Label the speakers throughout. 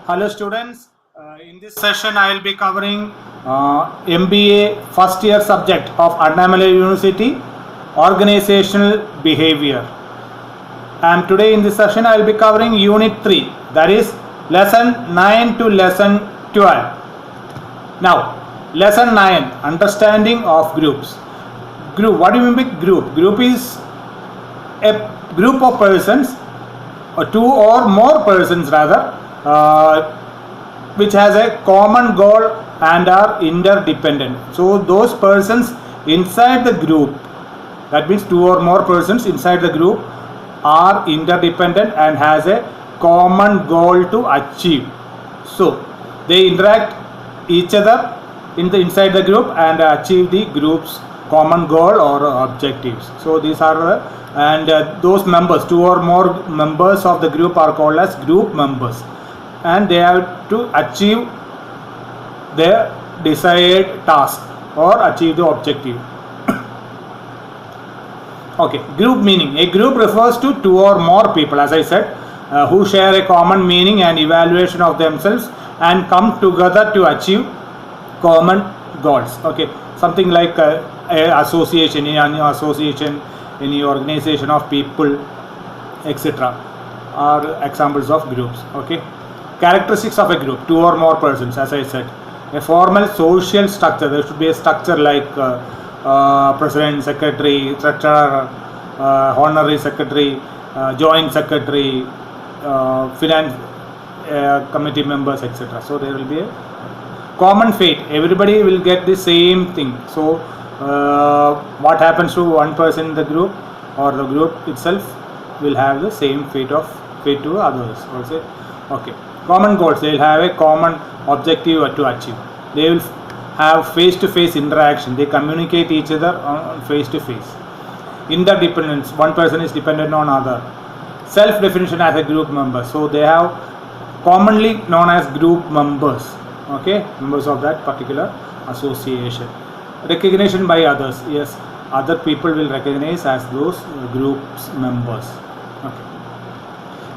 Speaker 1: Hello students, in this session I will be covering MBA first year subject of Annamalai University, Organizational Behavior. And today in this session I will be covering Unit 3, that is Lesson 9 to Lesson 12. Now, Lesson 9, Understanding of Groups. Group, what do you mean by group? Group is a group of persons, or two or more persons rather, which has a common goal and are interdependent. So those persons inside the group, that means two or more persons inside the group, are interdependent and has a common goal to achieve. So they interact each other inside the group and achieve the group's common goal or objectives. So these are those members, two or more members of the group are called as group members, and they have to achieve their desired task or achieve the objective. Okay, group meaning. A group refers to two or more people, as I said, who share a common meaning and evaluation of themselves and come together to achieve common goals. Okay, something like a association, any organization of people, etc. are examples of groups. Okay. Characteristics of a group, two or more persons, as I said. A formal social structure, there should be a structure like president, secretary, treasurer, honorary secretary, joint secretary, finance committee members, etc. So there will be a common fate, everybody will get the same thing. So what happens to one person in the group or the group itself will have the same fate to others also. Okay. Common goals, they will have a common objective to achieve. They will have face-to-face interaction. They communicate each other on face-to-face. Interdependence, one person is dependent on other. Self-definition as a group member. So they have commonly known as group members. Okay, members of that particular association. Recognition by others. Yes, other people will recognize as those groups members. Okay.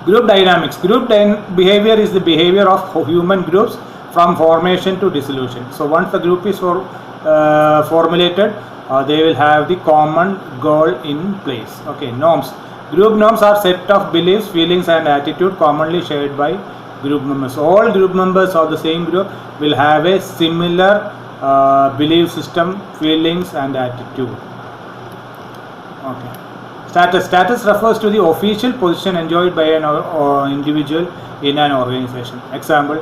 Speaker 1: Group dynamics. Group behavior is the behavior of human groups from formation to dissolution. So once the group is formulated, they will have the common goal in place. Okay, norms. Group norms are set of beliefs, feelings and attitude commonly shared by group members. All group members of the same group will have a similar belief system, feelings and attitude. Okay. Status refers to the official position enjoyed by an individual in an organization. Example,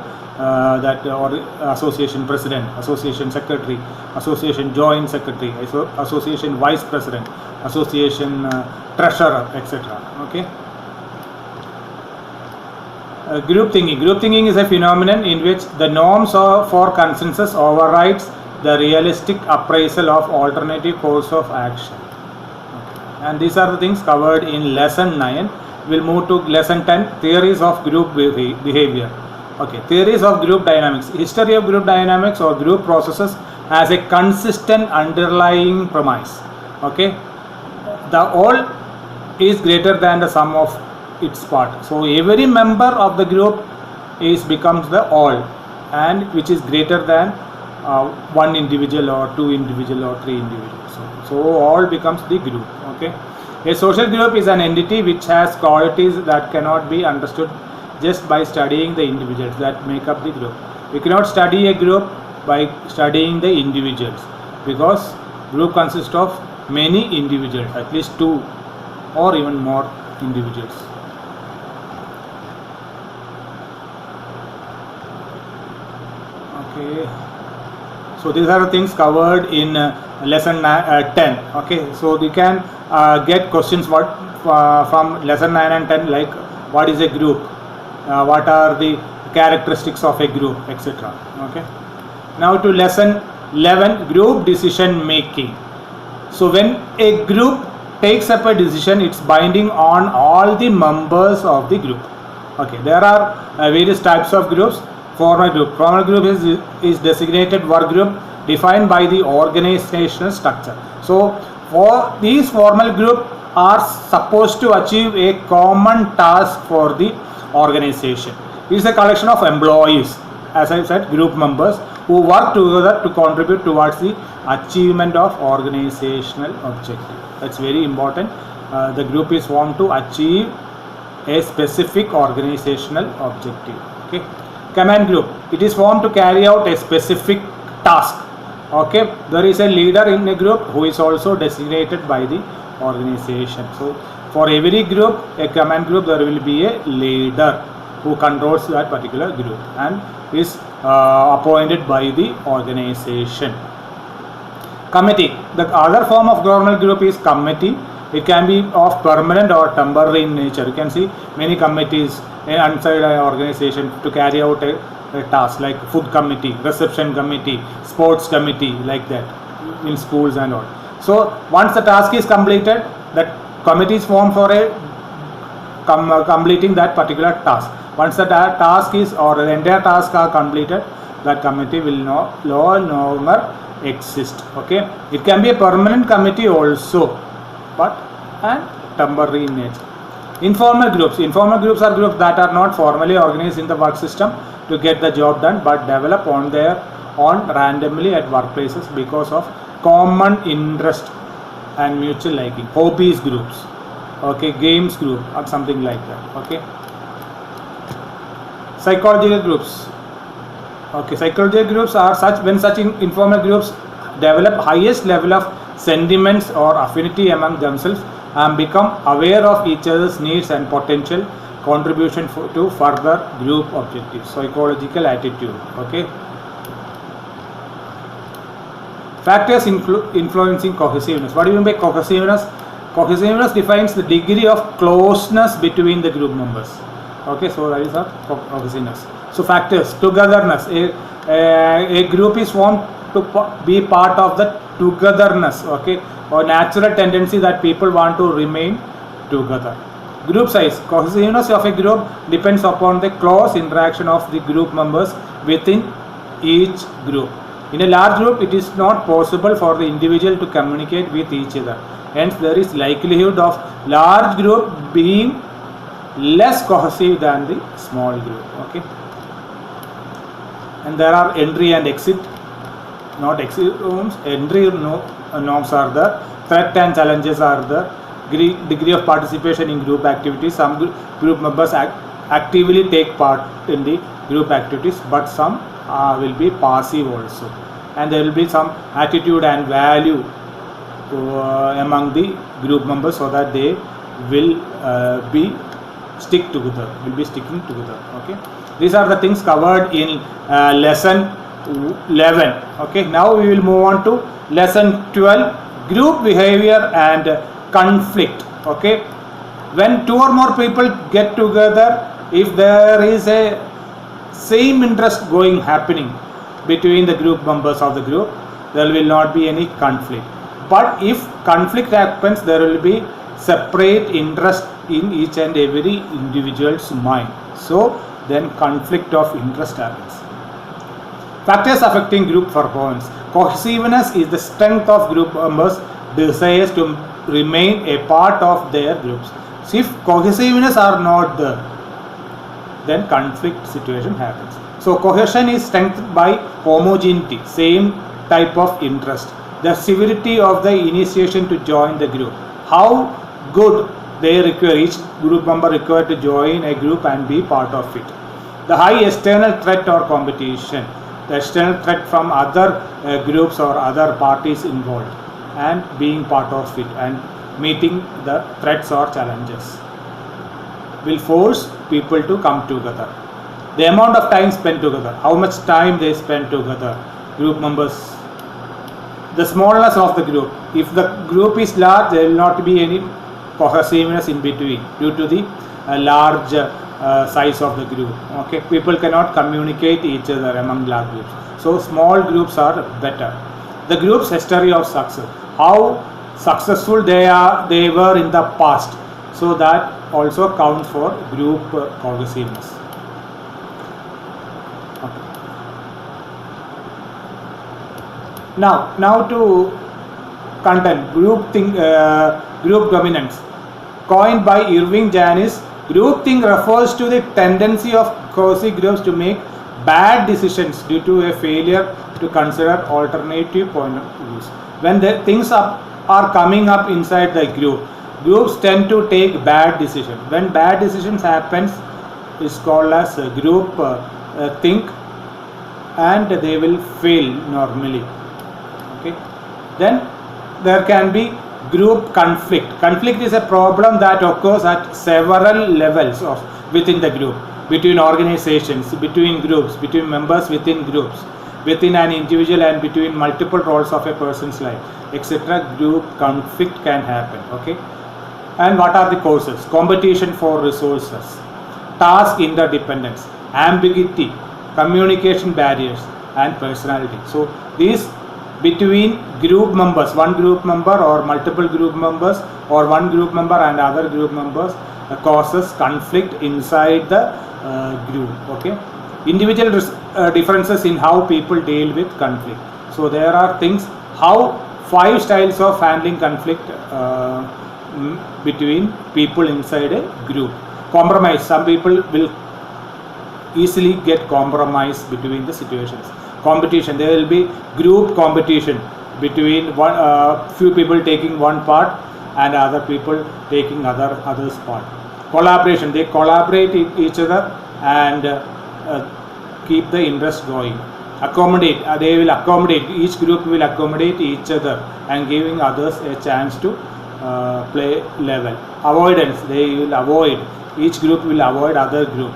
Speaker 1: association president, association secretary, association joint secretary, association vice president, association treasurer, etc. Okay. Group thinking. Group thinking is a phenomenon in which the norms for consensus overrides the realistic appraisal of alternative course of action. And these are the things covered in lesson 9. We'll move to lesson 10, theories of group behavior. Okay, theories of group dynamics. History of group dynamics or group processes has a consistent underlying premise. Okay, the all is greater than the sum of its part. So every member of the group becomes the all, and which is greater than one individual or two individual or three individuals. So all becomes the group. Okay. A social group is an entity which has qualities that cannot be understood just by studying the individuals that make up the group. We cannot study a group by studying the individuals, because group consists of many individuals, at least two or even more individuals. Okay. So these are the things covered in lesson 10. Okay, so we can get questions from lesson 9 and 10, like what is a group, what are the characteristics of a group, etc. Okay. Now to lesson 11, group decision making. So when a group takes up a decision, it's binding on all the members of the group. Okay, there are various types of groups. Formal group. Formal group is designated work group defined by the organizational structure. So for these formal group are supposed to achieve a common task for the organization. is a collection of employees, as I said, group members who work together to contribute towards the achievement of organizational objective. That's very important. The group is formed to achieve a specific organizational objective. Okay. Command group, it is formed to carry out a specific task. Okay, there is a leader in a group who is also designated by the organization. So for every group, a command group, there will be a leader who controls that particular group and is appointed by the organization. Committee, the other form of government group is committee. It can be of permanent or temporary in nature. You can see many committees inside an organization to carry out a task, like food committee, reception committee, sports committee, like that in schools and all. So once the task is completed, that committee is formed for a completing that particular task. Once the task is, or the entire task are completed, that committee will no longer exist. Okay, it can be a permanent committee also, but and temporary in nature. Informal groups are groups that are not formally organized in the work system to get the job done, but develop on their own randomly at workplaces because of common interest and mutual liking. Hobbies groups, okay, games group or something like that. Okay. Psychological groups, okay, psychological groups are such when such informal groups develop highest level of sentiments or affinity among themselves and become aware of each other's needs and potential contribution to further group objectives. Psychological attitude. Okay. Factors influencing cohesiveness. What do you mean by cohesiveness? Cohesiveness defines the degree of closeness between the group members. Okay, so that is a cohesiveness. So factors: togetherness. A group is formed to be part of the togetherness. Okay, or natural tendency that people want to remain together. Group size. Cohesiveness of a group depends upon the close interaction of the group members within each group. In a large group, it is not possible for the individual to communicate with each other. Hence, there is likelihood of large group being less cohesive than the small group. Okay. And there are entry and exit, not exit norms. Entry norms are there. Threat and challenges are there. Degree of participation in group activities. Some group members actively take part in the group activities, but some will be passive also, and there will be some attitude and value among the group members, so that they will be sticking together. Okay, these are the things covered in lesson 11. Okay, now we will move on to lesson 12, group behavior and conflict. Okay, when two or more people get together, if there is a same interest happening between the group members of the group, there will not be any conflict. But if conflict happens, there will be separate interest in each and every individual's mind. So then conflict of interest happens. Factors affecting group performance. Cohesiveness is the strength of group members' desires to remain a part of their groups. So if cohesiveness are not there, then conflict situation happens. So cohesion is strengthened by homogeneity, same type of interest, the severity of the initiation to join the group, how good they require, each group member required to join a group and be part of it, the high external threat or competition, the external threat from other groups or other parties involved, and being part of it and meeting the threats or challenges will force people to come together. The amount of time spent together, how much time they spend together, group members. The smallness of the group. If the group is large, there will not be any cohesiveness in between due to the large size of the group. Okay, people cannot communicate each other among large groups. So small groups are better. The group's history of success, how successful they were in the past. So that also counts for group cohesiveness. Okay. Now to content, group dominance. Coined by Irving Janis, groupthink refers to the tendency of cozy groups to make bad decisions due to a failure to consider alternative point of views. When the things are coming up inside the group, groups tend to take bad decisions. When bad decisions happens, is called as a group think, and they will fail normally. Okay. Then there can be group conflict. Conflict is a problem that occurs at several levels of within the group, between organizations, between groups, between members within groups, within an individual, and between multiple roles of a person's life, etc. Group conflict can happen. Okay. And what are the causes? Competition for resources, task interdependence, ambiguity, communication barriers, and personality. So these between group members, one group member or multiple group members, or one group member and other group members, causes conflict inside the group. Okay. Individual differences in how people deal with conflict. So there are things, how 5 styles of handling conflict between people inside a group. Compromise. Some people will easily get compromised between the situations. Competition. There will be group competition between few people taking one part and other people taking others part. Collaboration. They collaborate with each other and keep the interest going. Accommodate. They will accommodate. Each group will accommodate each other and giving others a chance to play level. Avoidance. They will avoid. Each group will avoid other group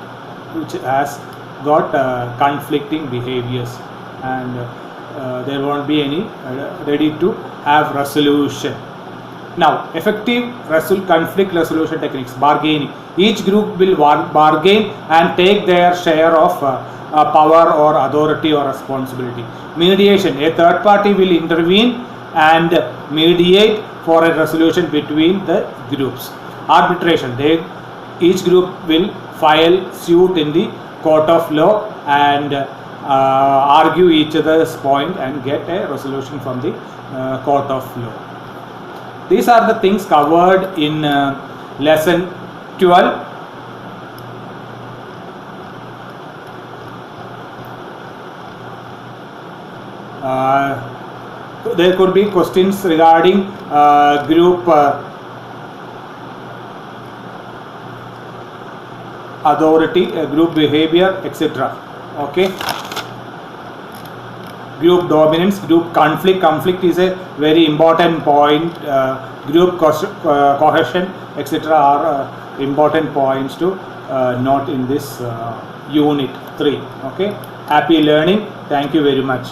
Speaker 1: which has got conflicting behaviors, and there won't be any ready to have resolution. Now, effective conflict resolution techniques. Bargaining. Each group will bargain and take their share of power or authority or responsibility. Mediation. A third party will intervene and mediate for a resolution between the groups. Arbitration. Each group will file suit in the court of law and argue each other's point and get a resolution from the court of law. These are the things covered in lesson 12. There could be questions regarding group authority, group behavior, etc. Okay. Group dominance, group conflict. Conflict is a very important point. Group cohesion, etc. are important points to note in this unit 3. Okay. Happy learning. Thank you very much.